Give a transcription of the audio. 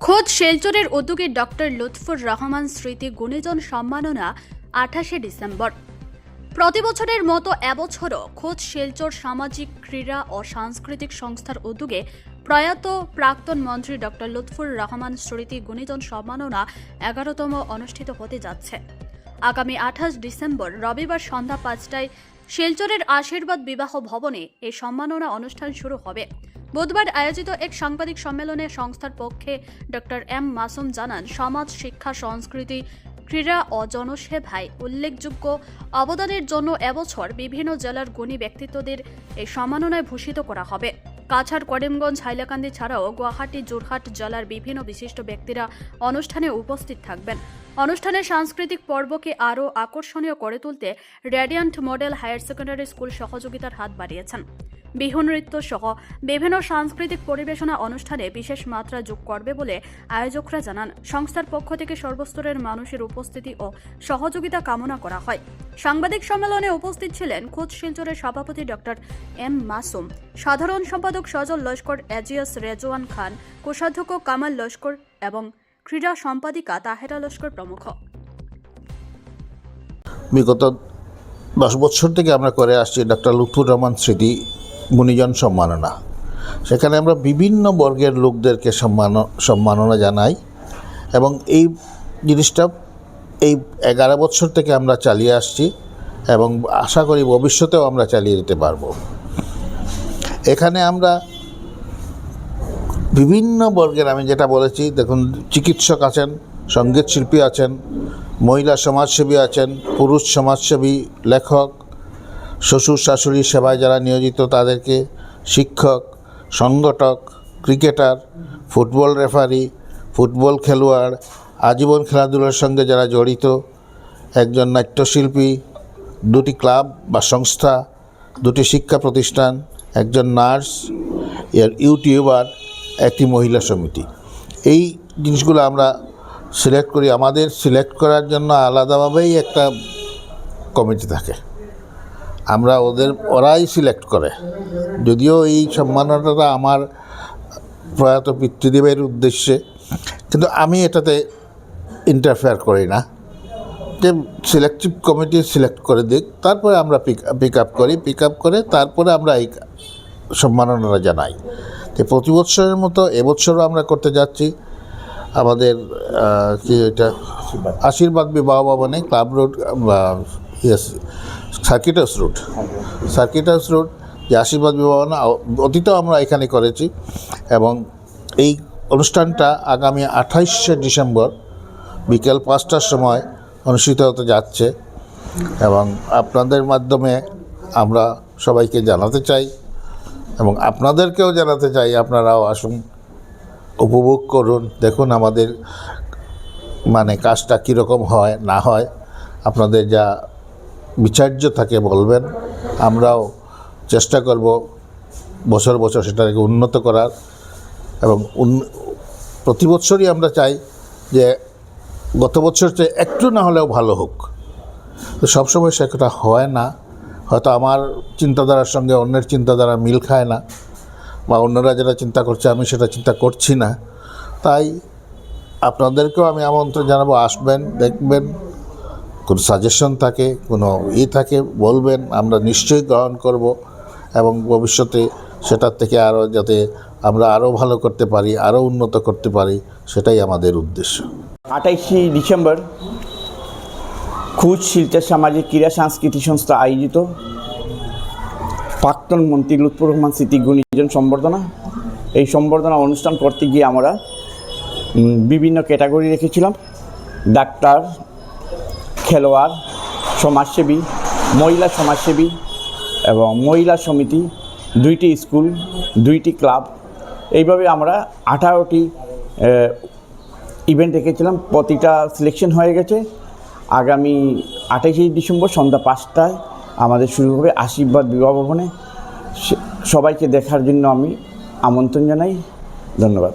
খোদ শিলচরের উদ্যোগে ডক্টর লুৎফুর রহমান স্মৃতি গুণীজন সম্মাননা 28শে ডিসেম্বর। প্রতি বছরের মতো এবছরও খোদ শিলচর সামাজিক ক্রীড়া ও সাংস্কৃতিক সংস্থার উদ্যোগে প্রয়াত প্রাক্তন মন্ত্রী ডক্টর লুৎফুর রহমান স্মৃতি গুণীজন সম্মাননা 11তম অনুষ্ঠিত হতে যাচ্ছে। আগামী 28 ডিসেম্বর রবিবার সন্ধ্যা 5টায় শিলচরের আশীর্বাদ বিবাহ ভবনে এই সম্মাননা অনুষ্ঠান শুরু হবে। বুধবার আয়োজিত এক সাংবাদিক সম্মেলনে সংস্থার পক্ষে ডক্টর এম মাসুম জানান, সমাজ, শিক্ষা, সংস্কৃতি, ক্রীড়া ও জনসেবায় উল্লেখযোগ্য অবদানের জন্য এবছর বিভিন্ন জেলার গুণী ব্যক্তিত্বদের এই সম্মাননায় ভূষিত করা হবে। কাছাড়, করিমগঞ্জ, হাইলাকান্দি ছাড়াও গুয়াহাটি, যোরহাট জেলার বিভিন্ন বিশিষ্ট ব্যক্তিরা অনুষ্ঠানে উপস্থিত থাকবেন। অনুষ্ঠানের সাংস্কৃতিক পর্বকে আরও আকর্ষণীয় করে তুলতে Radiant Model Higher Secondary School সহযোগিতার হাত বাড়িয়েছেন। বিহু নৃত্য সহ বিভিন্ন সাংস্কৃতিক পরিবেশনা অনুষ্ঠানে বিশেষ মাত্রা যোগ করবে বলে আয়োজকরা জানান। সংস্থার পক্ষ থেকে সর্বস্তরের মানুষের উপস্থিতি ও সহযোগিতা কামনা করা হয়। সাংবাদিক সম্মেলনে উপস্থিত ছিলেন খোদ শিলচরের সভাপতি ডক্টর এম মাসুম, সাধারণ সম্পাদক সজল লস্কর, এজিএস রেজওয়ান খান, কোষাধ্যক্ষ কামাল লস্কর এবং ক্রীড়া সম্পাদিকা তাহেরা লস্কর প্রমুখ। বিগত 10 বছর থেকে আমরা করে আসছি ডক্টর লুৎফুর রহমান স্মৃতি গুণীজন সম্মাননা। সেখানে আমরা বিভিন্ন বর্গের লোকদেরকে সম্মাননা জানাই এবং এই জিনিসটা এই 11 বছর থেকে আমরা চালিয়ে আসছি এবং আশা করি ভবিষ্যতেও আমরা চালিয়ে যেতে পারব। এখানে আমরা বিভিন্ন বর্গের, আমি যেটা বলেছি, দেখুন, চিকিৎসক আছেন, সঙ্গীত শিল্পী আছেন, মহিলা সমাজসেবী আছেন, পুরুষ সমাজসেবী, লেখক, শ্বশুর শাশুড়ি সেবায় যারা নিয়োজিত তাদেরকে, শিক্ষক, সংগঠক, ক্রিকেটার, ফুটবল রেফারি, ফুটবল খেলোয়াড়, আজীবন খেলাধুলার সঙ্গে যারা জড়িত, একজন নাট্যশিল্পী, 2টি ক্লাব বা সংস্থা, 2টি শিক্ষা প্রতিষ্ঠান, একজন নার্স, ইউটিউবার, একটি মহিলা সমিতি। এই জিনিসগুলো আমরা সিলেক্ট করি। আমাদের সিলেক্ট করার জন্য আলাদাভাবেই একটা কমিটি থাকে, আমরা ওরাই সিলেক্ট করে। যদিও এই সম্মাননাটা আমার প্রয়াত পিতৃদেবের উদ্দেশ্যে, কিন্তু আমি এটাতে ইন্টারফেয়ার করি না। যে সিলেক্টিভ কমিটি সিলেক্ট করে দিক, তারপরে আমরা পিক আপ করে তারপরে আমরা এই সম্মাননাটা জানাই। তো প্রতি বছরের মতো এবছরও আমরা করতে যাচ্ছি। আমাদের এটা আশীর্বাদ বিবাহ ভবনে, club road, circuit house road যে আশীর্বাদ বিবাহ ভবন, অতীতেও আমরা এখানে করেছি এবং এই অনুষ্ঠানটা আগামী 28শে ডিসেম্বর বিকেল 5টার সময় অনুষ্ঠিত হতে যাচ্ছে এবং আপনাদের মাধ্যমে আমরা সবাইকে জানাতে চাই এবং আপনাদেরকেও জানাতে চাই, আপনারাও আসুন, উপভোগ করুন, দেখুন আমাদের কাজটা কীরকম হয় না হয়। আপনাদের যা বিচার্য থাকে বলবেন, আমরাও চেষ্টা করব বছর বছর সেটাকে উন্নত করার এবং প্রতি বছরই আমরা চাই যে গত বছর চেয়ে একটু না হলেও ভালো হোক। তো সবসময় সেটা হয় না, হয়তো আমার চিন্তাধারার সঙ্গে অন্যের চিন্তাধারা মিল খায় না, বা অন্যরা যেটা চিন্তা করছে আমি সেটা চিন্তা করছি না। তাই আপনাদেরকেও আমি আমন্ত্রণ জানাবো, আসবেন, দেখবেন, কোনো সাজেশন থাকে, কোনো থাকে বলবেন, আমরা নিশ্চয়ই গ্রহণ করব এবং ভবিষ্যতে সেটার থেকে আরও যাতে আমরা আরও ভালো করতে পারি, আরও উন্নত করতে পারি, সেটাই আমাদের উদ্দেশ্য। 28শে ডিসেম্বর খোদ শিলচর সামাজিক ক্রীড়া সাংস্কৃতিক সংস্থা আয়োজিত প্রাক্তন মন্ত্রী লুৎফুর রহমান স্মৃতি গুণীজন সম্বর্ধনা। এই সম্বর্ধনা অনুষ্ঠান করতে গিয়ে আমরা বিভিন্ন ক্যাটাগরি রেখেছিলাম: ডাক্তার, খেলোয়াড়, সমাজসেবী, মহিলা সমাজসেবী এবং মহিলা সমিতি, 2টি স্কুল, 2টি ক্লাব, এইভাবে আমরা 18টি ইভেন্ট রেখেছিলাম। প্রতিটা সিলেকশন হয়ে গেছে। আগামী 28শে ডিসেম্বর সন্ধ্যা 5টায় আমাদের শুরু হবে আশীর্বাদ বিবাহ ভবনে। সবাইকে দেখার জন্য আমি আমন্ত্রণ জানাই। ধন্যবাদ।